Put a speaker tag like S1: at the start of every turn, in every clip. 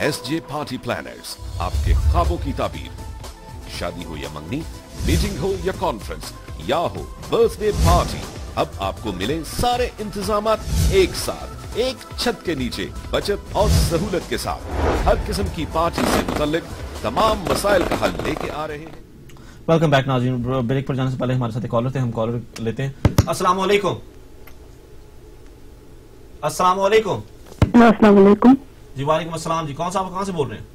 S1: SJ party planners, आपके ख्वाबों की ताबीर। शादी हो या मंगनी, मीटिंग हो या कॉन्फ्रेंस, या हो बर्थडे पार्टी, अब आपको मिले सारे इंतजामात एक साथ, एक छत के नीचे, बचत और सहूलत के साथ। हर किस्म की पार्टी से मुतल्लिक तमाम मसाइल का हल लेके आ रहे हैं।
S2: वेलकम बैक नाज़रीन। ब्रेक पर जाने से पहले हमारे साथ एक कॉलर थे, हम कॉलर लेते हैं। अस्सलाम वालेकुम। अस्सलाम वालेकुम।
S3: अस्सलाम वालेकुम।
S2: जी वालेकुम अस्सलाम। जी कौन सा, कहाँ से बोल रहे हैं?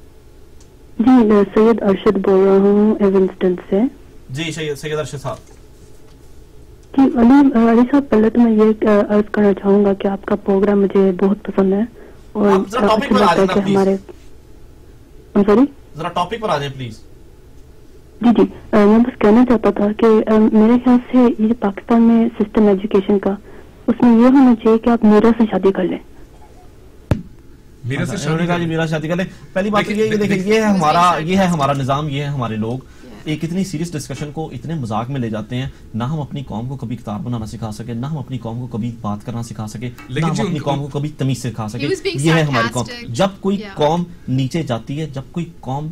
S3: जी सैयद अरशद बोल रहा हूँ एवंस्टन से।
S2: जी सैयद अरशद साहब।
S3: जी अली साहब, पहले तो मैं ये अर्ज करना चाहूंगा कि आपका प्रोग्राम मुझे बहुत पसंद है और
S2: अच्छा लगता है कि हमारे
S3: सॉरी
S2: जरा टॉपिक पर आ जाए प्लीज।
S3: जी मैं बस कहना चाहता था कि मेरे ख्याल से ये पाकिस्तान में सिस्टम एजुकेशन का, उसमें ये होना चाहिए कि आप मीरा से शादी कर लें।
S2: मीरा से शादी कर लें। पहली बात ये देखिए, ये है हमारा निजाम, ये है हमारे लोग। एक इतनी सीरियस डिस्कशन को इतने मजाक में ले जाते हैं। ना हम अपनी कौम को कभी किताब बनाना सिखा सके, ना हम अपनी कौम को कभी बात करना सिखा सके, ना हम अपनी कौम को कभी तमीज सिखा सके। ये है हमारी कौम। जब कोई कौम नीचे जाती है, जब कोई कौम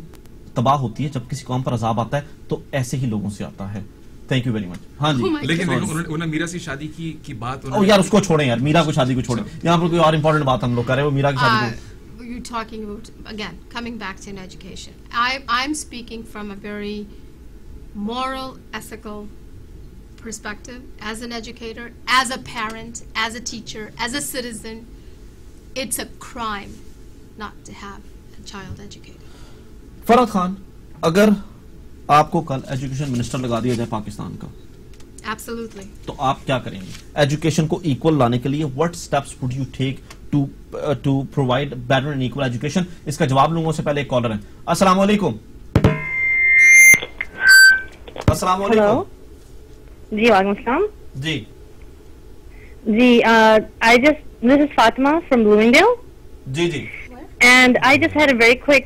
S2: तबाह होती है, जब किसी कौम पर अजाब आता है, तो ऐसे ही लोगों से आता है। Thank you very much. हाँ जी।
S4: लेकिन उन्होंने मीरा से शादी की बात,
S2: यार उसको छोड़ें यार, मीरा को शादी को छोड़ें। यहाँ पर कोई और इंपॉर्टेंट बात हम लोग कर रहे हैं, वो मीरा की शादी को।
S5: You're talking about, again, coming back to an education. I'm speaking from a very moral, ethical perspective, as an educator, as a parent, as a teacher, as a citizen. It's a crime not to have a child educated.
S2: Farhat Khan, अगर आपको कल education minister लगा दिया जाए पाकिस्तान का,
S5: Absolutely.
S2: तो आप क्या करेंगे एजुकेशन को इक्वल लाने के लिए? What steps would you take to provide better and equal education? इसका जवाब लूंगा, उससे पहले एक कॉलर है। अस्सलाम वालेकुम। अस्सलाम वालेकुम।
S6: जी वालेकुम अस्सलाम।
S2: जी
S6: this is Fatima from Bloomingdale.
S2: Ji
S6: And I just had a very quick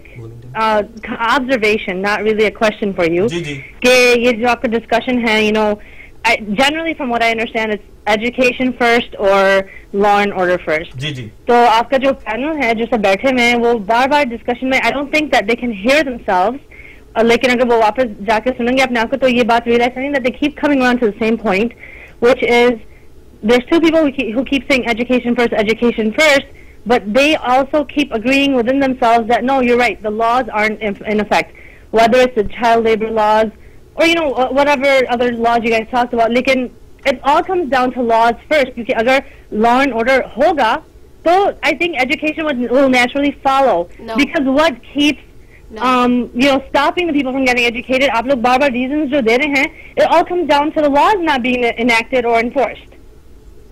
S6: observation, not really a question for you.
S2: जी
S6: कि ये जो आपका discussion है, you know, generally from what I understand, it's education first or law and order first.
S2: जी
S6: तो आपका जो panel है, जो सब बैठे हुए हैं, वो बार-बार discussion में, I don't think that they can hear themselves. लेकिन अगर वो वापस जाकर सुनेंगे अपने आप को, तो ये बात realize करेंगे that they keep coming around to the same point, which is there's two people who keep saying education first, but they also keep agreeing within themselves that no, you're right, the laws aren't in effect, whether it's the child labor laws or you know whatever other laws you guys talked about. लेकिन it all comes down to laws first, क्योंकि अगर law and order होगा, तो I think education will naturally follow.
S5: No.
S6: Because what keeps stopping the people from getting educated, आप लोग बार-बार reasons जो दे रहे हैं, it all comes down to the laws not being enacted or enforced.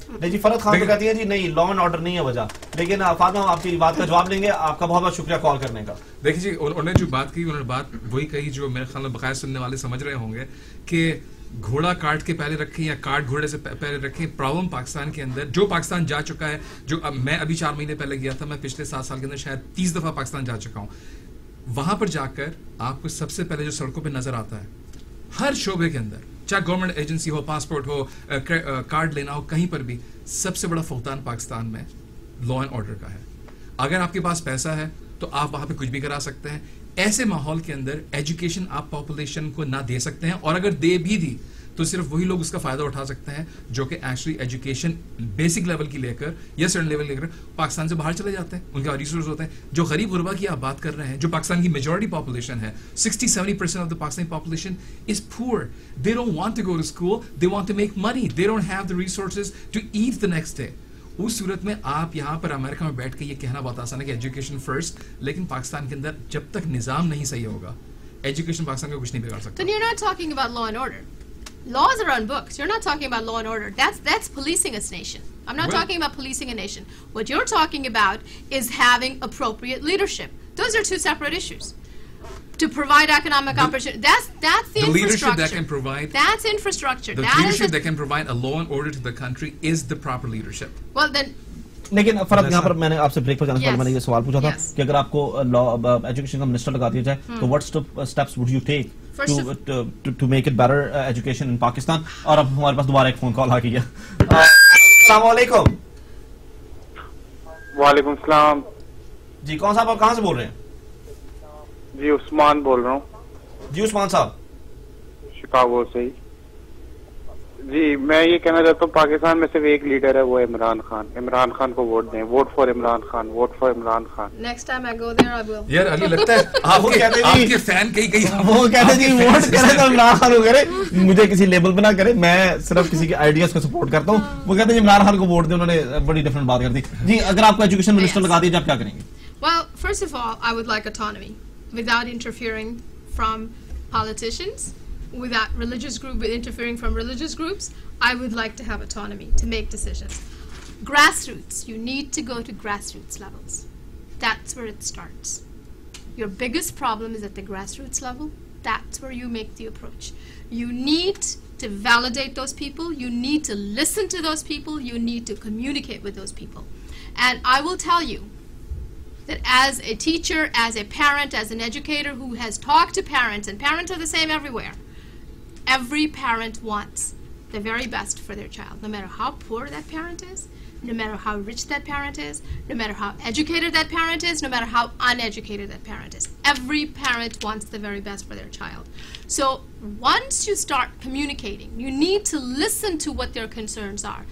S2: नहीं जी, फरहत खान तो कहती है जी नहीं, लॉ एंड ऑर्डर नहीं है वजह। लेकिन फातिमा, हम आपकी बात का जवाब लेंगे। आपका बहुत बहुत शुक्रिया कॉल करने का।
S4: देखिए जी, उन्होंने जो बात की, उन्होंने बात वही कही जो मेरे ख्याल में बकाया सुनने वाले समझ रहे होंगे कि घोड़ा काट के पहले रखें या काट घोड़े से पहले रखें। प्रॉब्लम पाकिस्तान के अंदर, जो पाकिस्तान जा चुका है, जो मैं अभी 4 महीने पहले गया था, मैं पिछले 7 साल के अंदर शायद 30 दफा पाकिस्तान जा चुका हूँ। वहां पर जाकर आपको सबसे पहले जो सड़कों पे नजर आता है, हर शोबे के अंदर, चाहे गवर्नमेंट एजेंसी हो, पासपोर्ट हो, कार्ड लेना हो, कहीं पर भी सबसे बड़ा फुकदान पाकिस्तान में लॉ एंड ऑर्डर का है। अगर आपके पास पैसा है तो आप वहां पे कुछ भी करा सकते हैं। ऐसे माहौल के अंदर एजुकेशन आप पॉपुलेशन को ना दे सकते हैं, और अगर दे भी दी तो सिर्फ वही लोग उसका फायदा उठा सकते हैं जो कि एक्चुअली एजुकेशन बेसिक लेवल की लेकर या सर्टेन लेवल लेकर पाकिस्तान से बाहर चले जाते हैं। उनके रिसोर्स होते हैं। जो गरीब गुरबा की आप बात कर रहे हैं, जो पाकिस्तान की मेजॉरिटी पॉपुलेशन है, 60-70% of the Pakistani population is poor. They don't want to go to school, they want to make money, they don't have the resources to eat the next day. उस सूरत में आप यहाँ पर अमेरिका में बैठ के ये कहना बहुत आसान है कि एजुकेशन फर्स्ट, लेकिन पाकिस्तान के अंदर जब तक निजाम नहीं सही होगा, एजुकेशन पाकिस्तान का कुछ नहीं बिगाड़ सकता।
S5: Then you're not talking about law and order. Laws are on books. You're not talking about law and order. That's policing a nation. I'm not talking about policing a nation. What you're talking about is having appropriate leadership. Those are two separate issues. To provide economic opportunity. That's the infrastructure.
S4: Leadership that can provide.
S5: That's infrastructure.
S4: The leadership that can provide a law and order to the country is the proper leadership.
S5: Well then.
S2: लेकिन फरहत, यहाँ पर मैंने आपसे break पर जाने से पहले मैंने ये सवाल पूछा था कि अगर आपको एजुकेशन का मिनिस्टर लगा दिया जाए, तो what steps would you take to make it better education in Pakistan? और अब हमारे पास दोबारा एक फोन कॉल आ गई है। अस्सलाम वालेकुम।
S7: वालेकुम सलाम।
S2: जी कौन साहब, आप कहाँ से बोल रहे हैं?
S7: जी उस्मान बोल रहा हूँ।
S2: जी उस्मान साहब,
S7: शिकागो से ही। जी मैं ये कहना चाहता हूँ पाकिस्तान में सिर्फ एक लीडर है, वो इमरान खान। इमरान खान को वोट दें, vote for Imran Khan, vote for Imran Khan.
S5: Next time I go there, I will.
S4: यार अली लगता है आपके फैन कहीं
S2: वो कहते जी वोट करे तो इमरान खान को करे, मुझे किसी लेबल पे ना करे, मैं सिर्फ किसी के आइडियाज को सपोर्ट करता हूँ। वो कहते हैं इमरान खान को वोट दे, उन्होंने बड़ी डिफरेंट बात कर दी। जी अगर आपको एजुकेशन मिनिस्टर लगा दीजिए, आप क्या करेंगे?
S5: Well, first of all, I would like autonomy without interfering from politicians, without religious group interfering from religious groups. I would like to have autonomy to make decisions. Grassroots, you need to go to grassroots levels. That's where it starts. Your biggest problem is at the grassroots level. That's where you make the approach. You need to validate those people. You need to listen to those people. You need to communicate with those people. And I will tell you that as a teacher, as a parent, as an educator who has talked to parents, and parents are the same everywhere, every parent wants the very best for their child, no matter how poor that parent is, no matter how rich that parent is, no matter how educated that parent is, no matter how uneducated that parent is. Every parent wants the very best for their child. So once you start communicating, you need to listen to what their concerns are.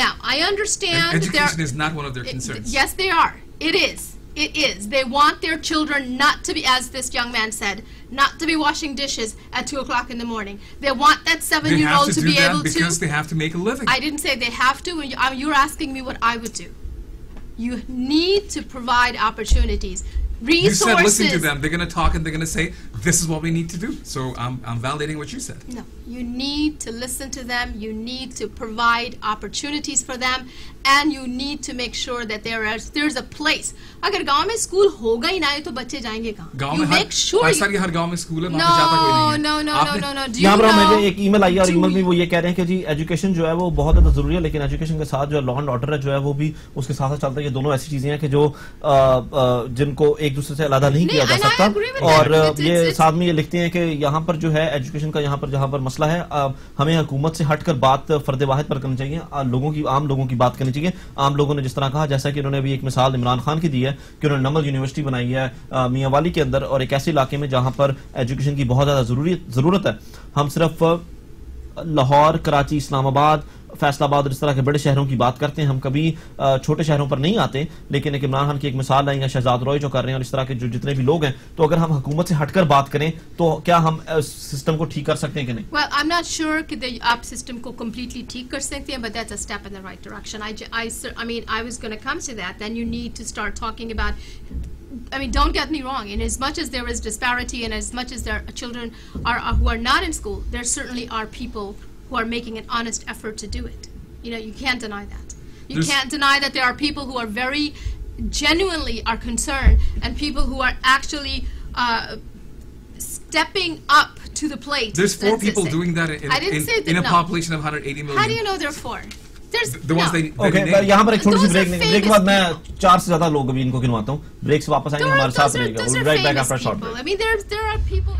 S5: Now, I understand
S4: education is not one of their concerns.
S5: Yes, they are. It is. It is. They want their children not to be, as this young man said, not to be washing dishes at 2 o'clock in the morning. They want that 7-year-old to be able to.
S4: Because they have to make a living.
S5: I didn't say they have to. You're asking me what I would do. You need to provide opportunities. Resources.
S4: You said listen to them. They're going to talk and they're going to say, this is what we need to do. So I'm validating what you said.
S5: No, you need to listen to them. You need to provide opportunities for them, and you need to make sure that there's a place. अगर गांव में school होगा ही ना तो बच्चे जाएंगे कहाँ?
S4: गांव में हर गांव में स्कूल है, वहाँ पे जाता कोई नहीं है।
S2: यहाँ पर मुझे एक ईमेल आई और ईमेल में वो ये कह रहे हैं कि जी एजुकेशन जो है वो बहुत ज़्यादा जरूरी है, लेकिन एजुकेशन के साथ जो लॉ एंड ऑर्डर है जो है वो भी उसके साथ साथ चलता है। ये दोनों ऐसी चीजें हैं कि जो जिनको एक दूसरे से अलग नहीं किया जा सकता। और ये साथ में ये लिखते हैं कि यहाँ पर जो है एजुकेशन का जहाँ पर मसला है, हमें हुकूमत से हटकर बात फर्द वाहिद पर करनी चाहिए, आम लोगों की बात करनी चाहिए। आम लोगों ने जिस तरह कहा, जैसा कि उन्होंने अभी एक मिसाल इमरान खान की दी है कि उन्होंने नमल यूनिवर्सिटी बनाई है मियांवाली के अंदर, और एक ऐसे इलाके में जहां पर एजुकेशन की बहुत ज्यादा जरूरत है। हम सिर्फ लाहौर, कराची, इस्लामाबाद, फैसलाबाद और इस तरह के बड़े शहरों की बात करते हैं, हम कभी छोटे शहरों पर नहीं आते। लेकिन एक इमरान खान की एक मिसाल आई है, शहजाद रॉय जो कर रहे हैं और इस तरह के जो जितने भी लोग हैं, तो अगर हम हुकूमत से हटकर बात करें तो क्या हम सिस्टम को ठीक कर सकते हैं कि नहीं?
S5: Well, I'm not sure कि आप सिस्टम को completely ठीक कर सकते हैं, but that's a step in the right direction. I mean, I was going to come to that. Then you need to start talking about. I mean, don't get me wrong. And as much as there is disparity, and as much as there are children who are not in school, there certainly are people who are making an honest effort to do it. You know, you can't deny that. You can't deny that there are people who are very genuinely are concerned, and people who are actually stepping up to the plate.
S4: There's 4 people doing that in a population of 180 million.
S5: How do you know there are 4?
S4: The ones they
S2: यहाँ पर एक छोटी सी break के बाद मैं 4 से ज्यादा लोग अभी इनको गिनवाता हूँ। ब्रेक से वापस आएंगे, हमारे साथ रहेगा। We'll be right back after a short break.
S5: I mean, there are people.